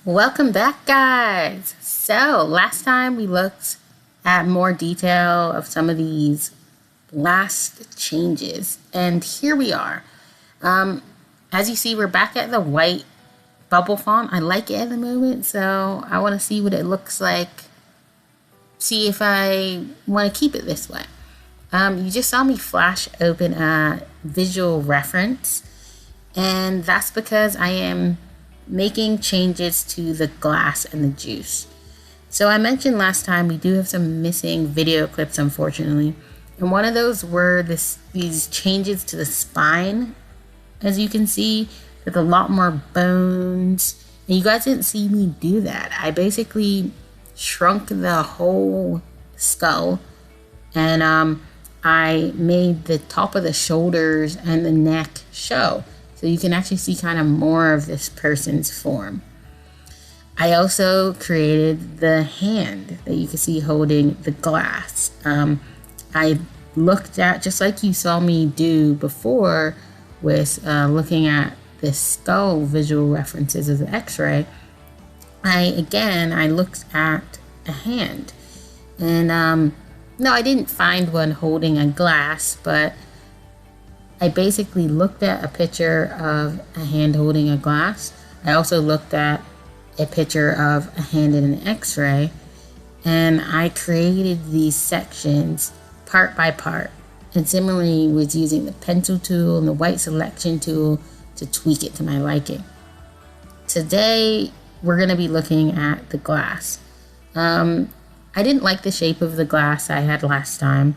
Welcome back, guys. So last time we looked at more detail of some of these last changes, and here we are. As you see, we're back at the white bubble font. I like it at the moment, so I want to see what it looks like, see if I want to keep it this way. You just saw me flash open a visual reference, and that's because I am making changes to the glass and the juice. So I mentioned last time we do have some missing video clips, unfortunately, and one of those were these changes to the spine. As you can see, there's a lot more bones, and you guys didn't see me do that. I basically shrunk the whole skull, and I made the top of the shoulders and the neck show, so you can actually see kind of more of this person's form. I also created the hand that you can see holding the glass. I looked at, just like you saw me do before with looking at the skull visual references of the x-ray, I looked at a hand. And no, I didn't find one holding a glass, but I basically looked at a picture of a hand holding a glass. I also looked at a picture of a hand in an x-ray, and I created these sections part by part, and similarly was using the pencil tool and the white selection tool to tweak it to my liking. Today we're going to be looking at the glass. I didn't like the shape of the glass I had last time.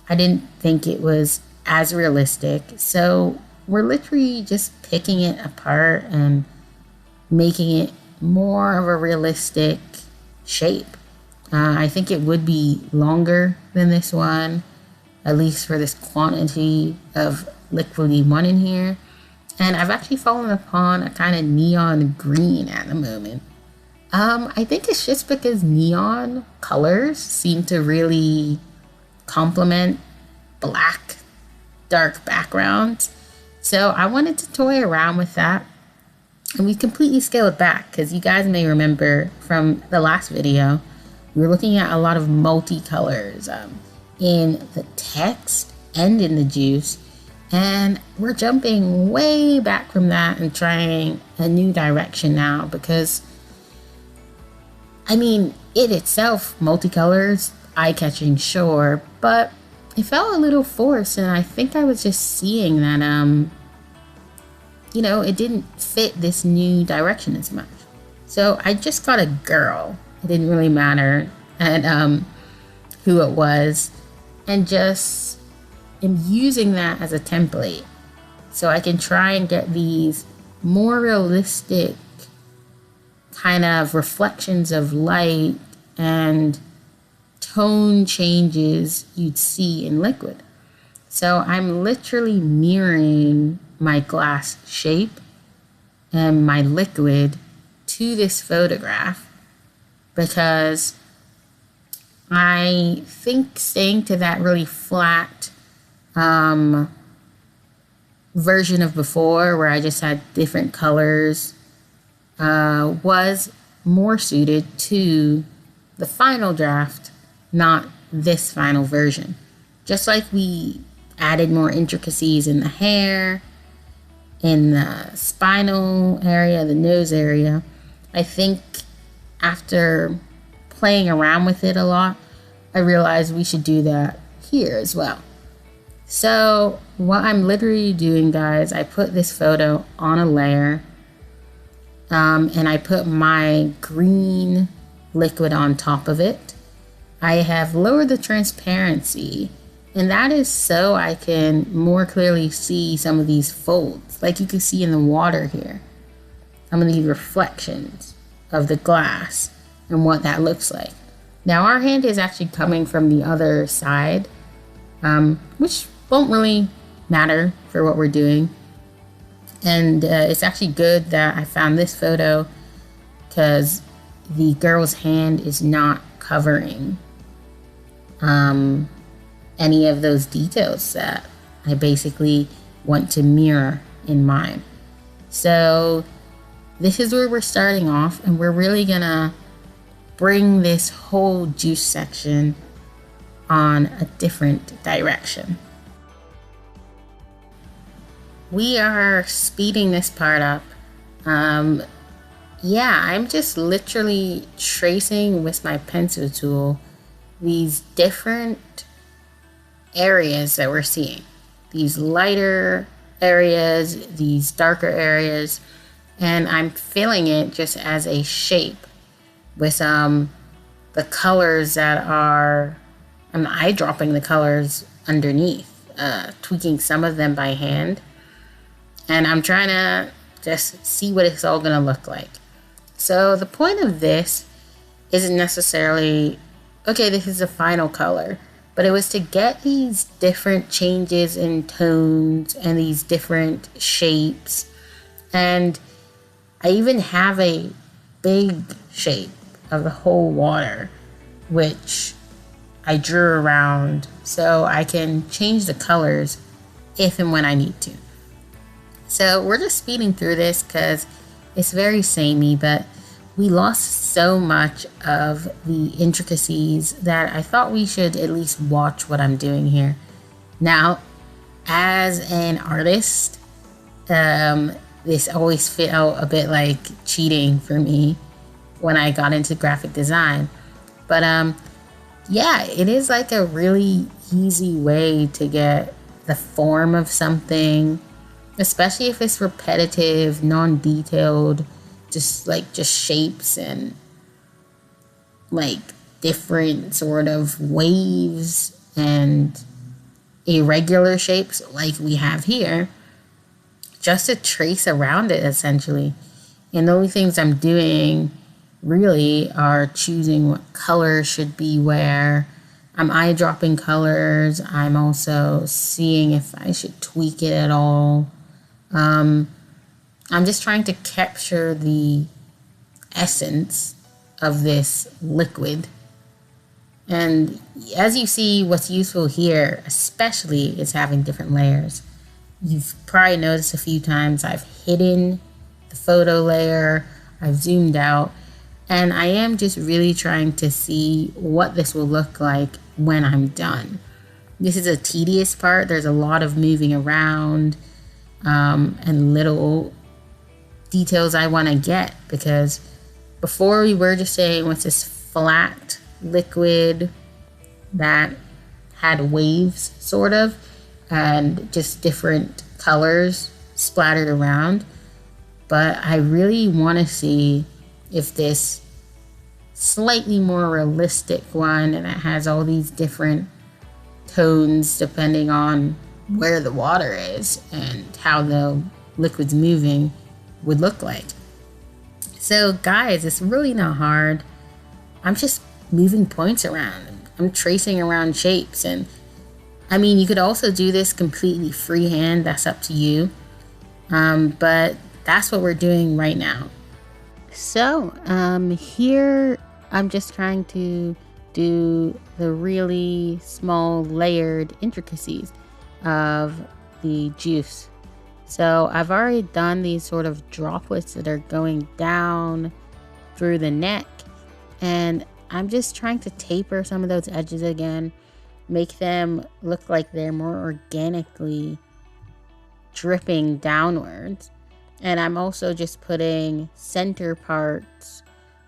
I didn't think it was as realistic, so we're literally just picking it apart and making it more of a realistic shape. I think it would be longer than this one, at least for this quantity of liquid E1 in here. And I've actually fallen upon a kind of neon green at the moment. I think it's just because neon colors seem to really complement black, dark backgrounds. So I wanted to toy around with that. And we completely scaled back because you guys may remember from the last video, we were looking at a lot of multicolors in the text and in the juice. And we're jumping way back from that and trying a new direction now because, I mean, it itself, multicolors, eye-catching, sure, but it felt a little forced, and I think I was just seeing that, it didn't fit this new direction as much. So I just got a girl. It didn't really matter who it was, and just am using that as a template so I can try and get these more realistic kind of reflections of light and tone changes you'd see in liquid. So I'm literally mirroring my glass shape and my liquid to this photograph because I think staying to that really flat version of before, where I just had different colors, was more suited to the final draft, not this final version. Just like we added more intricacies in the hair, in the spinal area, the nose area, I think after playing around with it a lot, I realized we should do that here as well. So what I'm literally doing, guys, I put this photo on a layer, and I put my green liquid on top of it. I have lowered the transparency, and that is so I can more clearly see some of these folds, like you can see in the water here, some of these reflections of the glass and what that looks like. Now our hand is actually coming from the other side, which won't really matter for what we're doing. And it's actually good that I found this photo because the girl's hand is not covering any of those details that I basically want to mirror in mine. So this is where we're starting off, and we're really gonna bring this whole juice section on a different direction. We are speeding this part up. Yeah, I'm just literally tracing with my pencil tool these different areas that we're seeing. These lighter areas, these darker areas, and I'm filling it just as a shape with the colors that are, I'm eyedropping the colors underneath, tweaking some of them by hand. And I'm trying to just see what it's all gonna look like. So the point of this isn't necessarily, okay, this is the final color, but it was to get these different changes in tones and these different shapes. And I even have a big shape of the whole water, which I drew around so I can change the colors if and when I need to. So we're just speeding through this because it's very samey, but we lost so much of the intricacies that I thought we should at least watch what I'm doing here. Now, as an artist, this always felt a bit like cheating for me when I got into graphic design. But yeah, it is like a really easy way to get the form of something, especially if it's repetitive, non-detailed, just shapes and like different sort of waves and irregular shapes like we have here, just to trace around it essentially. And the only things I'm doing really are choosing what colors should be where. I'm eyedropping colors. I'm also seeing if I should tweak it at all. I'm just trying to capture the essence of this liquid. And as you see, what's useful here, especially, is having different layers. You've probably noticed a few times I've hidden the photo layer, I've zoomed out, and I am just really trying to see what this will look like when I'm done. This is a tedious part. There's a lot of moving around and little details I want to get, because before we were just saying what's this flat liquid that had waves sort of and just different colors splattered around. But I really want to see if this slightly more realistic one, and it has all these different tones depending on where the water is and how the liquid's moving, would look like. So guys, it's really not hard. I'm just moving points around. I'm tracing around shapes. And I mean, you could also do this completely freehand. That's up to you. But that's what we're doing right now. So here I'm just trying to do the really small layered intricacies of the juice. So I've already done these sort of droplets that are going down through the neck, and I'm just trying to taper some of those edges again, make them look like they're more organically dripping downwards. And I'm also just putting center parts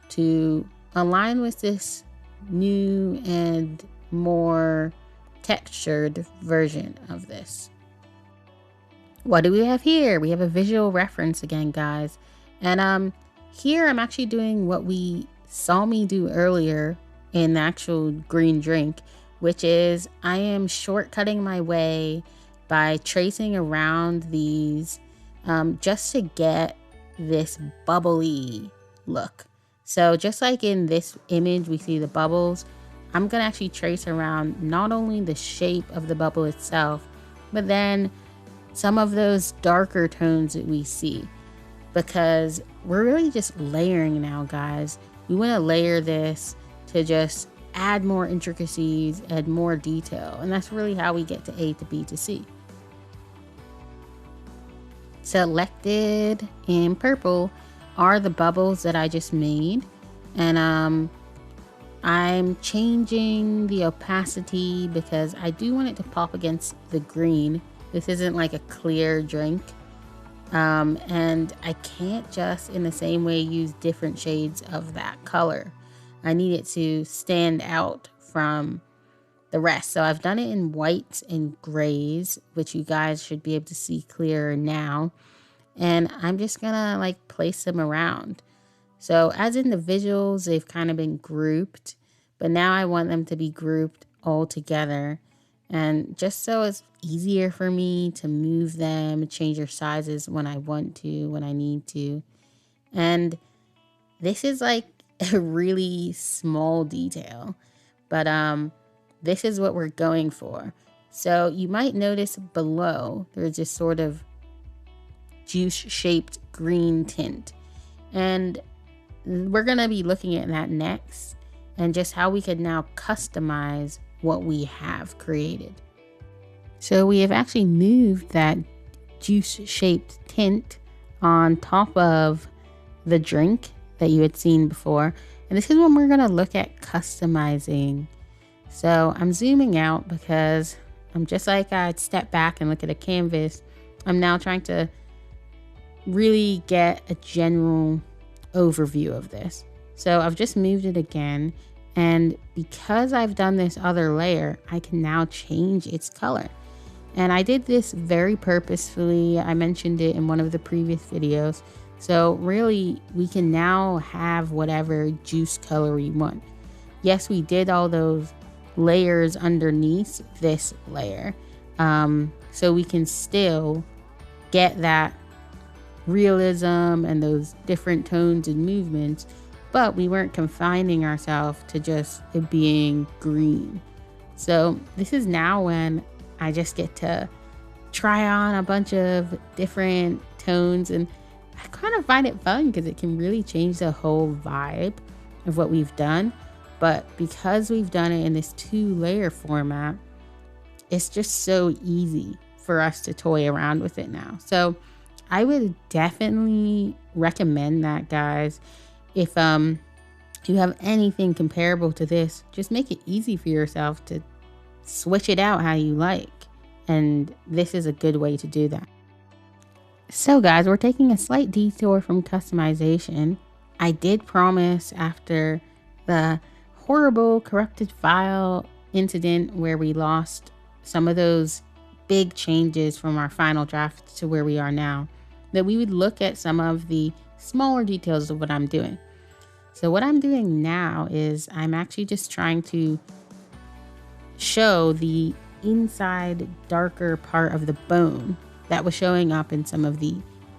to align with this new and more textured version of this. What do we have here? We have a visual reference again, guys. And here I'm actually doing what we saw me do earlier in the actual green drink, which is I am shortcutting my way by tracing around these just to get this bubbly look. So just like in this image, we see the bubbles. I'm gonna actually trace around not only the shape of the bubble itself, but then some of those darker tones that we see, because we're really just layering now, guys. We want to layer this to just add more intricacies, add more detail, and that's really how we get to A to B to C. Selected in purple are the bubbles that I just made. And I'm changing the opacity because I do want it to pop against the green. This isn't like a clear drink. And I can't just in the same way use different shades of that color. I need it to stand out from the rest. So I've done it in whites and grays, which you guys should be able to see clearer now. And I'm just gonna like place them around. So as in the visuals, they've kind of been grouped, but now I want them to be grouped all together. And just so it's easier for me to move them, change their sizes when I want to, when I need to. And this is like a really small detail, but this is what we're going for. So you might notice below, there's this sort of juice-shaped green tint. And we're going to be looking at that next and just how we can now customize what we have created. So we have actually moved that juice-shaped tint on top of the drink that you had seen before. And this is when we're going to look at customizing. So I'm zooming out because I'm just like I'd step back and look at a canvas. I'm now trying to really get a general overview of this. So I've just moved it again, and because I've done this other layer, I can now change its color. And I did this very purposefully. I mentioned it in one of the previous videos. So really, we can now have whatever juice color we want. Yes, we did all those layers underneath this layer. So we can still get that realism and those different tones and movements, but we weren't confining ourselves to just it being green. So this is now when I just get to try on a bunch of different tones, and I kind of find it fun because it can really change the whole vibe of what we've done. But because we've done it in this 2-layer format, it's just so easy for us to toy around with it now. So I would definitely recommend that, guys. If you have anything comparable to this, just make it easy for yourself to switch it out how you like. And this is a good way to do that. So guys, we're taking a slight detour from customization. I did promise after the horrible corrupted file incident where we lost some of those big changes from our final draft to where we are now, that we would look at some of the smaller details of what I'm doing. So what I'm doing now is I'm actually just trying to show the inside darker part of the bone that was showing up in some of the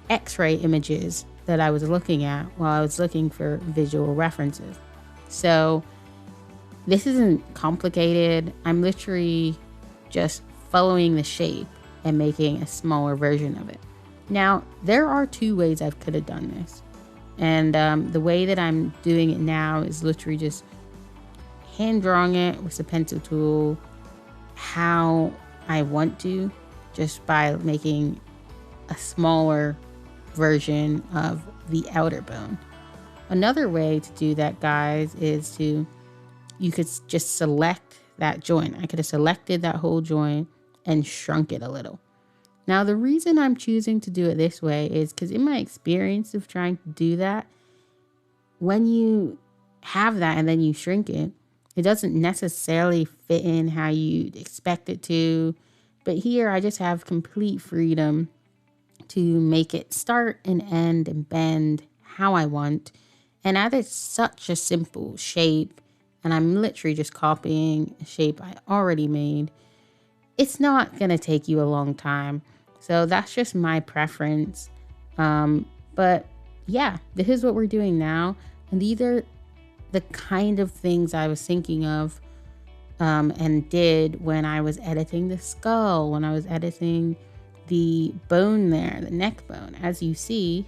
X-ray images that I was looking at while I was looking for visual references. So this isn't complicated. I'm literally just following the shape and making a smaller version of it. Now, there are 2 ways I could have done this. And the way that I'm doing it now is literally just hand drawing it with a pencil tool how I want to, just by making a smaller version of the outer bone. Another way to do that, guys, is you could just select that joint. I could have selected that whole joint and shrunk it a little. Now, the reason I'm choosing to do it this way is because in my experience of trying to do that, when you have that and then you shrink it, it doesn't necessarily fit in how you'd expect it to. But here I just have complete freedom to make it start and end and bend how I want. And as it's such a simple shape, and I'm literally just copying a shape I already made, it's not going to take you a long time. So that's just my preference. But yeah, this is what we're doing now. And these are the kind of things I was thinking of and did when I was editing the skull, when I was editing the bone there, the neck bone. As you see,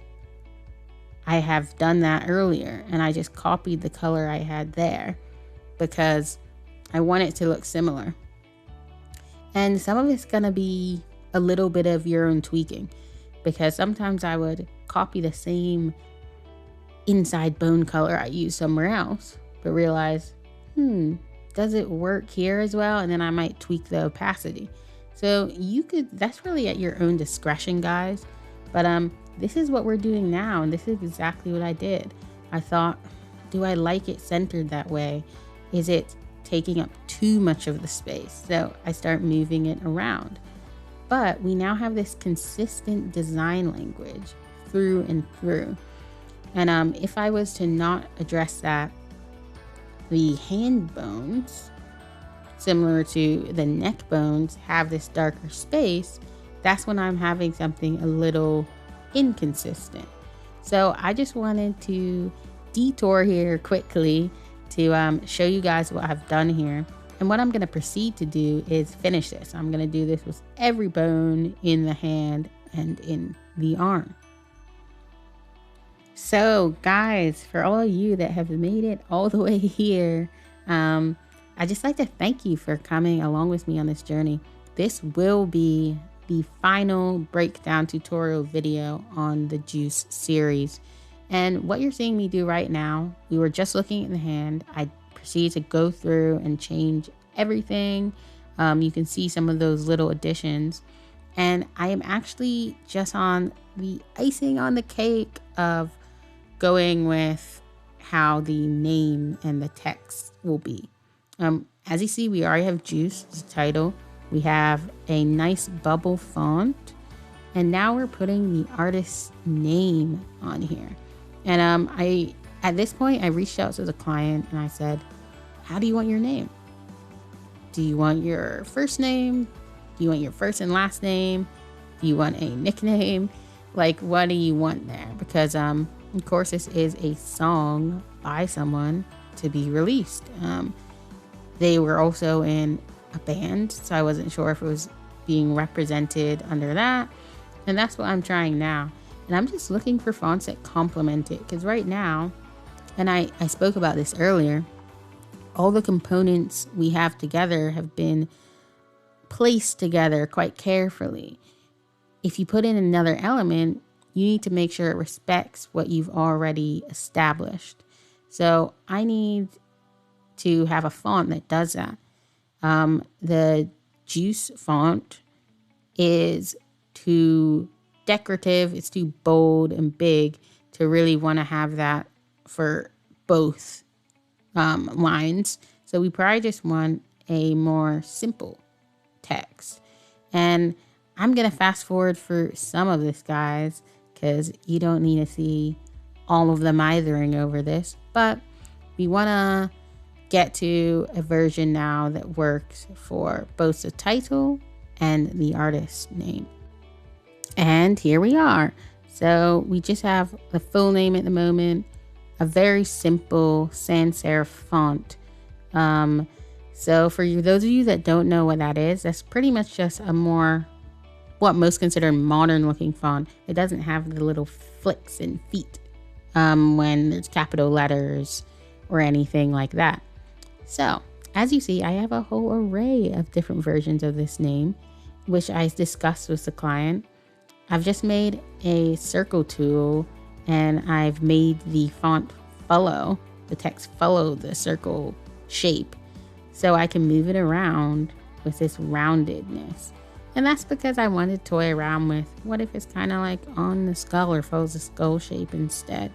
I have done that earlier, and I just copied the color I had there because I want it to look similar. And some of it's going to be a little bit of your own tweaking, because sometimes I would copy the same inside bone color I use somewhere else, but realize, does it work here as well? And then I might tweak the opacity. So that's really at your own discretion, guys. But this is what we're doing now, and this is exactly what I did. I thought, do I like it centered that way? Is it taking up too much of the space? So I start moving it around. But we now have this consistent design language through and through. And if I was to not address that, the hand bones, similar to the neck bones, have this darker space, that's when I'm having something a little inconsistent. So I just wanted to detour here quickly to show you guys what I've done here. And what I'm going to proceed to do is finish this. I'm going to do this with every bone in the hand and in the arm. So guys, for all of you that have made it all the way here, I'd just like to thank you for coming along with me on this journey. This will be the final breakdown tutorial video on the Juice series. And what you're seeing me do right now, we were just looking at the hand. I proceeded to go through and change everything. You can see some of those little additions. And I am actually just on the icing on the cake of going with how the name and the text will be. As you see, we already have Juice as a title. We have a nice bubble font. And now we're putting the artist's name on here. And at this point, I reached out to the client and I said, how do you want your name? Do you want your first name? Do you want your first and last name? Do you want a nickname? Like, what do you want there? Because, of course, this is a song by someone to be released. They were also in a band, so I wasn't sure if it was being represented under that. And that's what I'm trying now. And I'm just looking for fonts that complement it. Because right now, and I spoke about this earlier, all the components we have together have been placed together quite carefully. If you put in another element, you need to make sure it respects what you've already established. So I need to have a font that does that. The Juice font is too decorative, it's too bold and big to really want to have that for both lines. So we probably just want a more simple text. And I'm going to fast forward for some of this, guys, because you don't need to see all of them eithering over this. But we want to get to a version now that works for both the title and the artist's name. And here we are. So we just have the full name at the moment, a very simple sans serif font. So for those of you that don't know what that is, that's pretty much just a more, what most consider modern looking font. It doesn't have the little flicks and feet when there's capital letters or anything like that. So as you see, I have a whole array of different versions of this name, which I discussed with the client. I've just made a circle tool and I've made the font follow, the text follow the circle shape, so I can move it around with this roundedness. And that's because I wanted to toy around with, what if it's kind of like on the skull or follows the skull shape instead?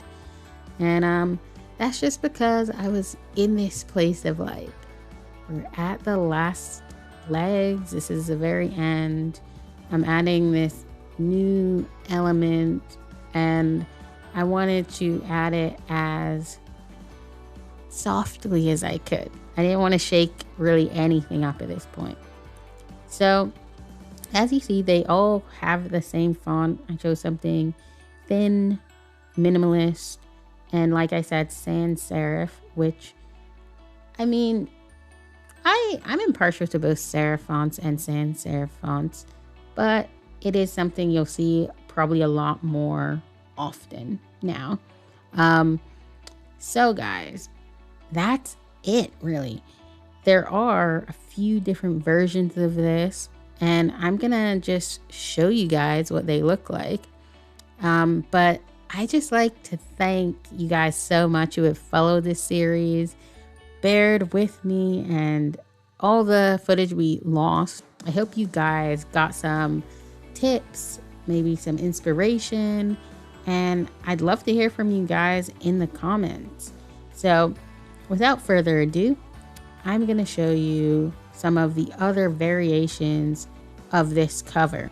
And that's just because I was in this place of like, we're at the last legs. This is the very end. I'm adding this new element and I wanted to add it as softly as I could. I didn't want to shake really anything up at this point. So as you see, they all have the same font. I chose something thin, minimalist, and like I said, sans serif, which, I mean, I'm impartial to both serif fonts and sans serif fonts, but it is something you'll see probably a lot more often now. So guys, that's it really. There are a few different versions of this, and I'm gonna just show you guys what they look like. But I just like to thank you guys so much who have followed this series, bared with me, and all the footage we lost. I hope you guys got some tips, maybe some inspiration, and I'd love to hear from you guys in the comments. So without further ado, I'm going to show you some of the other variations of this cover.